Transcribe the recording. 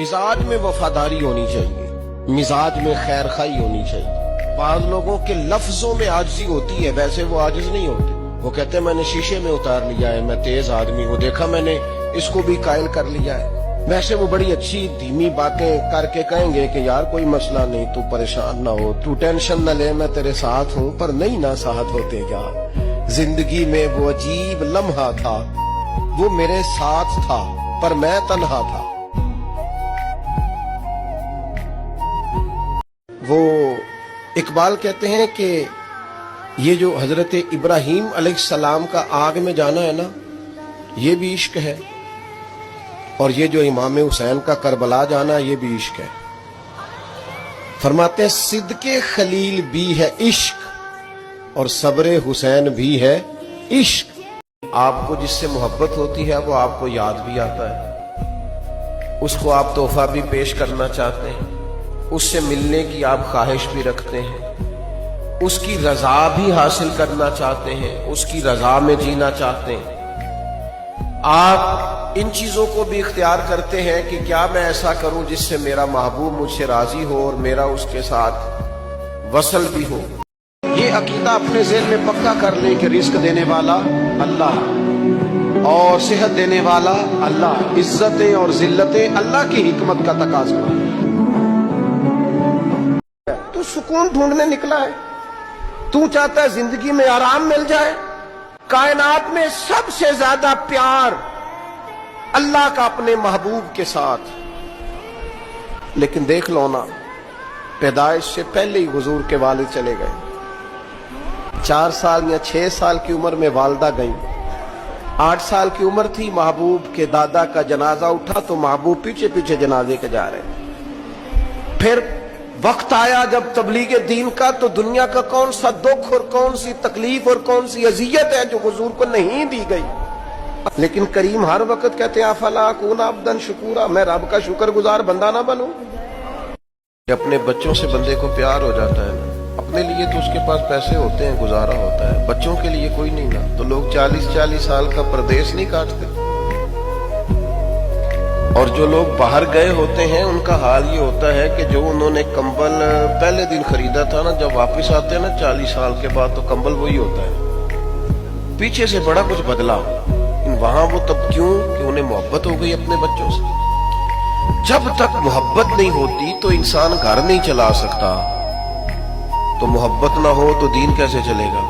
मिजाज में वफादारी होनी चाहिए, मिजाज में खैर खाई होनी चाहिए। बाद लोगों के लफ्जों में आजिज़ी होती है, वैसे वो आजिज़ नहीं होते। वो कहते हैं मैंने शीशे में उतार लिया है, मैं तेज आदमी हूँ, देखा मैंने इसको भी कायल कर लिया है। वैसे वो बड़ी अच्छी धीमी बातें करके कहेंगे कि यार कोई मसला नहीं, तू परेशान ना हो, तू टेंशन न ले, मैं तेरे साथ हूँ। पर नहीं ना साथ होते यार। जिंदगी में वो अजीब लम्हा था, वो मेरे साथ था पर मैं तन्हा था। वो इकबाल कहते हैं कि ये जो हजरत इब्राहीम अलैहिस्सलाम का आग में जाना है ना, ये भी इश्क है, और ये जो इमाम हुसैन का करबला जाना, ये भी इश्क है। फरमाते हैं सिद्के खलील भी है इश्क और सब्रे हुसैन भी है इश्क। आपको जिससे मोहब्बत होती है वो आपको याद भी आता है, उसको आप तोहफा भी पेश करना चाहते हैं, उससे मिलने की आप ख्वाहिश भी रखते हैं, उसकी रजा भी हासिल करना चाहते हैं, उसकी रजा में जीना चाहते हैं। आप इन चीजों को भी इख्तियार करते हैं कि क्या मैं ऐसा करूं जिससे मेरा महबूब मुझसे राजी हो और मेरा उसके साथ वसल भी हो। ये अकीदा अपने ज़हन में पक्का कर लें कि रिस्क देने वाला अल्लाह और सेहत देने वाला अल्लाह, इज्जतें और जिल्लतें अल्लाह की हिकमत का तकाज़ा है। तू सुकून ढूंढने निकला है, तू चाहता है जिंदगी में आराम मिल जाए। कायनात में सबसे ज्यादा प्यार अल्लाह का अपने महबूब के साथ। लेकिन देख लो ना, पैदाइश से पहले ही हुजूर के वालिद चले गए। 4 साल या 6 साल की उम्र में वालदा गई। 8 साल की उम्र थी, महबूब के दादा का जनाजा उठा तो महबूब पीछे पीछे जनाजे के जा रहे। फिर वक्त आया जब तबलीग दीन का, तो दुनिया का कौन सा दुख और कौन सी तकलीफ और कौन सी अजियत है जो हुजूर को नहीं दी गई। लेकिन करीम हर वक्त कहते हैं अफला अकून अब्दन शुकूरा, मैं रब का शुक्रगुजार बंदा ना बनूं। अपने बच्चों से बंदे को प्यार हो जाता है ना, अपने लिए तो उसके पास पैसे होते हैं, गुजारा होता है, बच्चों के लिए कोई नहीं ना। तो लोग 40-40 साल का परदेश नहीं काटते। और जो लोग बाहर गए होते हैं उनका हाल ये होता है कि जो उन्होंने कंबल पहले दिन खरीदा था ना, जब वापस आते हैं ना 40 साल के बाद, तो कंबल वही होता है, पीछे से बड़ा कुछ बदला। वहां वो तब क्यों कि उन्हें मोहब्बत हो गई अपने बच्चों से। जब तक मोहब्बत नहीं होती तो इंसान घर नहीं चला सकता, तो मोहब्बत ना हो तो दीन कैसे चलेगा।